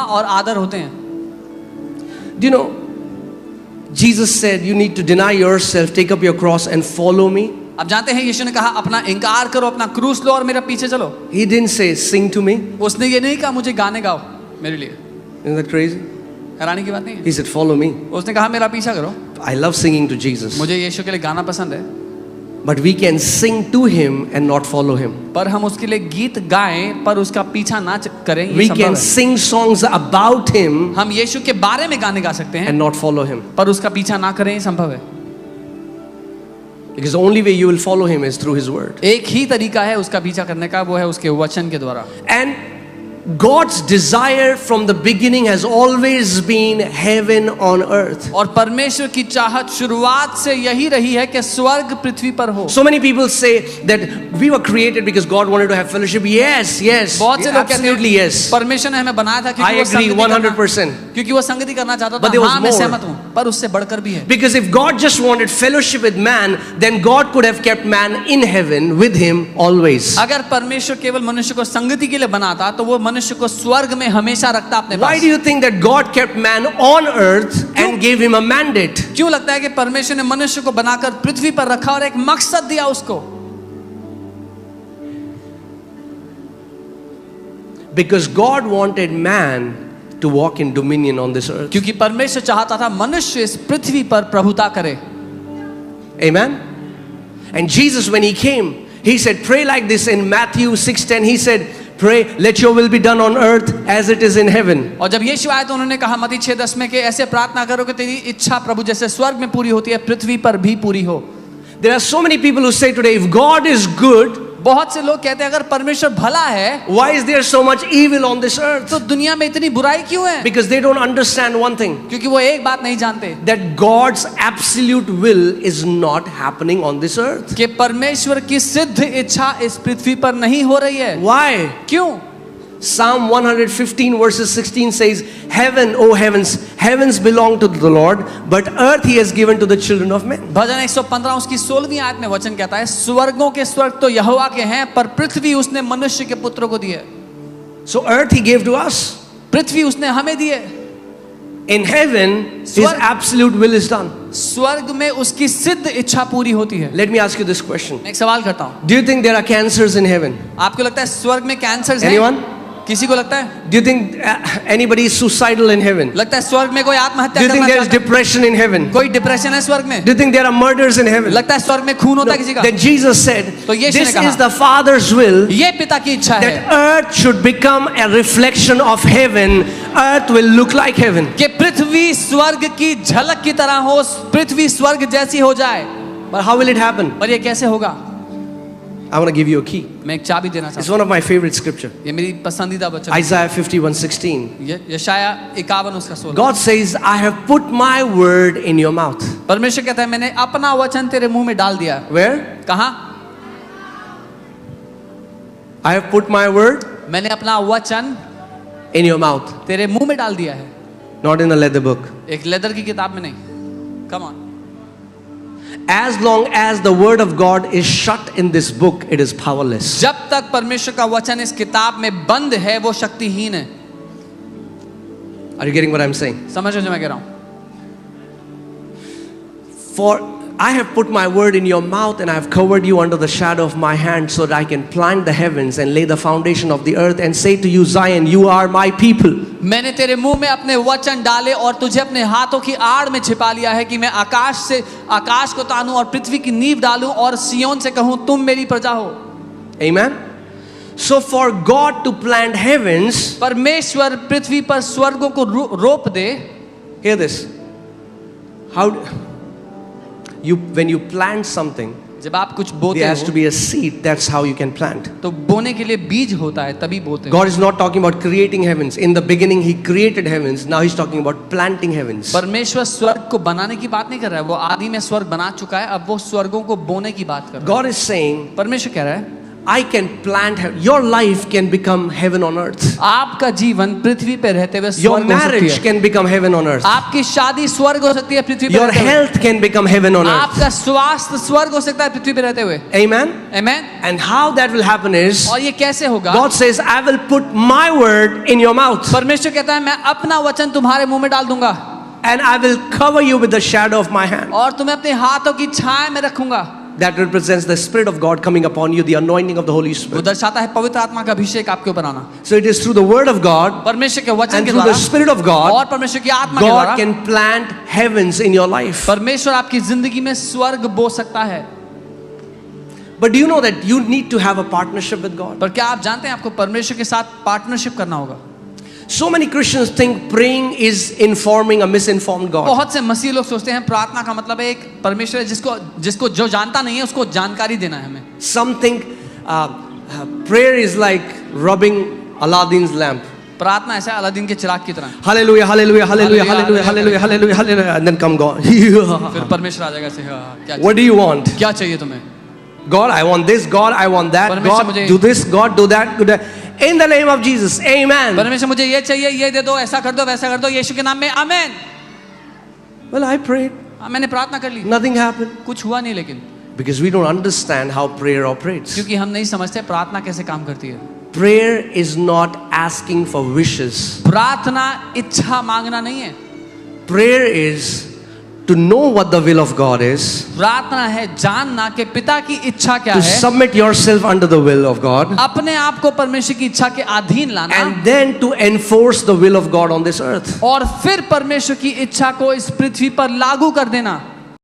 और आदर होते हैं। Do you know, Jesus said, you need to deny yourself, take up your cross and follow me. अब जानते हैं यीशु ने कहा अपना इनकार करो, अपना क्रूस लो और मेरा पीछे चलो। He didn't say, sing to me. उसने ये नहीं कहा मुझे गाने गाओ मेरे लिए। Isn't that crazy? हैरानी की बात नहीं है। He said, follow me. उसने कहा मेरा पीछा करो। I love singing to Jesus. मुझे यीशु के लिए गाना पसंद है। But we can sing to him and not follow him. पर हम उसके लिए गीत गाएं पर उसका पीछा ना करें, ये We संभव can है। sing songs about him हम यीशु के बारे में गाने गा सकते हैं and not follow him. पर उसका पीछा ना करें, ये संभव है। Because the only way you will follow him is through his word. एक ही तरीका है उसका पीछा करने का, वो है उसके वचन के द्वारा। And God's desire from the beginning has always been heaven on earth. और परमेश्वर की चाहत शुरुआत से यही रही है कि स्वर्ग पृथ्वी पर हो। So many people say that we were created because God wanted to have fellowship. Yes, yes, बहुत से लोग कहते absolutely हैं yes. परमेश्वर ने हमें बनाया था I क्योंकि वो agree संगति करना, 100%. क्योंकि वो संगति करना चाहता But there था। was हाँ मैं more. सहमत हूँ, पर उससे बढ़कर भी है। Because if God just wanted fellowship with man, then God could have kept man in heaven with him always. अगर परमेश्वर केवल मनुष्य को संगति के लिए बनाता तो वो मनुष्य को स्वर्ग में हमेशा रखता अपने पास। Why do you think that God kept man on earth and gave him a mandate? क्यों लगता है कि परमेश्वर ने मनुष्य को बनाकर पृथ्वी पर रखा और एक मकसद दिया उसको? Because God wanted man to walk in dominion on this earth. क्योंकि परमेश्वर चाहता था मनुष्य इस पृथ्वी पर प्रभुता करे। Amen. And Jesus, when he came, he said, pray like this in Matthew 6:10. He said, pray, let your will be done on earth as it is in heaven. और जब यीशु आए तो उन्होंने कहा मत्ती 6:10 में कि ऐसे प्रार्थना करो कि तेरी इच्छा प्रभु जैसे स्वर्ग में पूरी होती है पृथ्वी पर भी पूरी हो। There are so many people who say today, if God is good, बहुत से लोग कहते हैं अगर परमेश्वर भला है, why is there so much evil on this earth? तो दुनिया में इतनी बुराई क्यों है? Because they don't understand one thing, क्योंकि वो एक बात नहीं जानते that God's absolute will is not happening on this earth. कि परमेश्वर की सिद्ध इच्छा इस पृथ्वी पर नहीं हो रही है। Why? क्यों? Psalm 115 verses 16 says, heaven, O heavens, heavens belong to the Lord, but earth he has given to the children of men. भजन 115 उसकी 16वीं आयत में वचन कहता है स्वर्गों के स्वर्ग तो यहोवा के हैं पर पृथ्वी उसने मनुष्य के पुत्रों को दी है। So earth he gave to us. पृथ्वी उसने हमें दी है। In heaven his absolute will is done. स्वर्ग में उसकी सिद्ध इच्छा पूरी होती है। Let me ask you this question. मैं एक सवाल करता हूँ, Do you think there are cancers in heaven? आपको लगता है स्वर्ग में कैंसर है? Anyone? किसी को लगता है? Do you think anybody is suicidal in heaven? लगता है स्वर्ग में कोई Do आत्महत्या you think करना there is चाहता है? depression in heaven? कोई डिप्रेशन है स्वर्ग में? Do you think there are murders in heaven? लगता है स्वर्ग में खून होता है किसी का? Then Jesus said, तो यीशु ने this कहा, is the Father's will, ये पिता की इच्छा है that earth should become a reflection of heaven. Earth will look like heaven. कि पृथ्वी स्वर्ग की झलक की तरह हो, पृथ्वी स्वर्ग जैसी हो जाए। But how will it happen? पर ये कैसे होगा? I want to give you a key. मैं एक चाबी देना It's चाहता one of my favorite scripture. हूँ। ये मेरी पसंदीदा वचन। Isaiah 51:16. यशाया 51 उसका 16। God says, I have put my word in your mouth. परमेश्वर कहता है मैंने अपना वचन तेरे मुंह में डाल दिया। Where? कहाँ? I have put my word मैंने अपना वचन in your mouth. तेरे मुंह में डाल दिया है। Not in a leather book. एक लेदर की किताब में नहीं। Come on. As long as the word of God is shut in this book, it is powerless. जब तक परमेश्वर का वचन इस किताब में बंद है वो शक्तिहीन है। Are you getting what I'm saying? समझ रहे हो जो मैं कह रहा हूँ? For I have put my word in your mouth and I have covered you under the shadow of my hand so that I can plant the heavens and lay the foundation of the earth and say to you, Zion, you are my people. मैंने तेरे मुंह में अपने वचन डाले और तुझे अपने हाथों की आड़ में छिपा लिया है कि मैं आकाश को तानूं और पृथ्वी की नींव डालूं और सियोन से कहूं तुम मेरी प्रजा हो। Amen. So for God to plant heavens, परमेश्वर पृथ्वी पर स्वर्गों को रोप दे। hear this. When you plant something, जब आप कुछ बोते there has to हो be a seed. That's how you can plant. तो बोने के लिए बीज होता है तभी बोते हैं। God is not talking about creating heavens. In the beginning he created heavens. Now he's talking about planting heavens. परमेश्वर स्वर्ग को बनाने की बात नहीं कर रहा है, वो आदि में स्वर्ग बना चुका है, अब वो स्वर्गों को बोने की बात कर रहा है। God is saying, परमेश्वर कह रहा है I can plant heaven. Your life can become heaven on earth. आपका जीवन पृथ्वी पे रहते हुए Your स्वर्ग हो सकती marriage है। can become heaven on earth. आपकी शादी स्वर्ग हो सकती है पृथ्वी पे Your रहते हुए। health can become heaven on earth. आपका स्वास्थ्य स्वर्ग हो सकता है पृथ्वी पे रहते हुए। Amen. Amen. And how that will happen is, और ये कैसे होगा? God says, I will put my word in your mouth, परमेश्वर कहता है मैं अपना वचन तुम्हारे मुंह में डाल दूंगा and I will cover you with the shadow of my hand. और तुम्हें अपने हाथों की छाया में रखूंगा। That represents the Spirit of God coming upon you, the anointing of the Holy वो Spirit. दर्शाता है पवित्र आत्मा का अभिषेक आपके ऊपर आना। So it is through the word of God परमेश्वर के वचन and के through द्वारा the Spirit of God, और परमेश्वर की आत्मा के God द्वारा can plant heavens in your life. परमेश्वर आपकी जिंदगी में स्वर्ग बो सकता है। But do you know that you need to have a partnership with God? पर क्या आप जानते हैं आपको परमेश्वर के साथ पार्टनरशिप करना होगा? So many Christians think praying is informing a misinformed God. बहुत से मसीह लोग सोचते हैं प्रार्थना का मतलब है एक परमेश्वर है जिसको जो जानता नहीं है उसको जानकारी देना है हमें। Some think prayer is like rubbing Aladdin's lamp. प्रार्थना ऐसा अलादीन के चिराग की तरह। Hallelujah, hallelujah, hallelujah, hallelujah, hallelujah, hallelujah, hallelujah, and then come God. फिर परमेश्वर आ जाएगा ऐसे क्या What do you want? क्या चाहिए तुम्हें? God, I want this. God, I want that. परमेश्वर God, मुझे- do this. God, do that. Do that. In the name of Jesus, Amen. परमेश्वर मुझे ये चाहिए ये दे दो ऐसा कर दो वैसा कर दो यीशु के नाम में आमेन। Well, I prayed. मैंने प्रार्थना कर ली Nothing happened कुछ हुआ नहीं लेकिन because we don't understand how prayer operates. क्योंकि हम नहीं समझते प्रार्थना कैसे काम करती है। Prayer is not asking for wishes. प्रार्थना इच्छा मांगना नहीं है। Prayer is to know what the will of God is, प्रार्थना है जानना कि पिता की इच्छा क्या to है, submit yourself under the will of God, अपने आप को परमेश्वर की इच्छा के अधीन लाना and then to enforce the will of God on this earth. और फिर परमेश्वर की इच्छा को इस पृथ्वी पर लागू कर देना।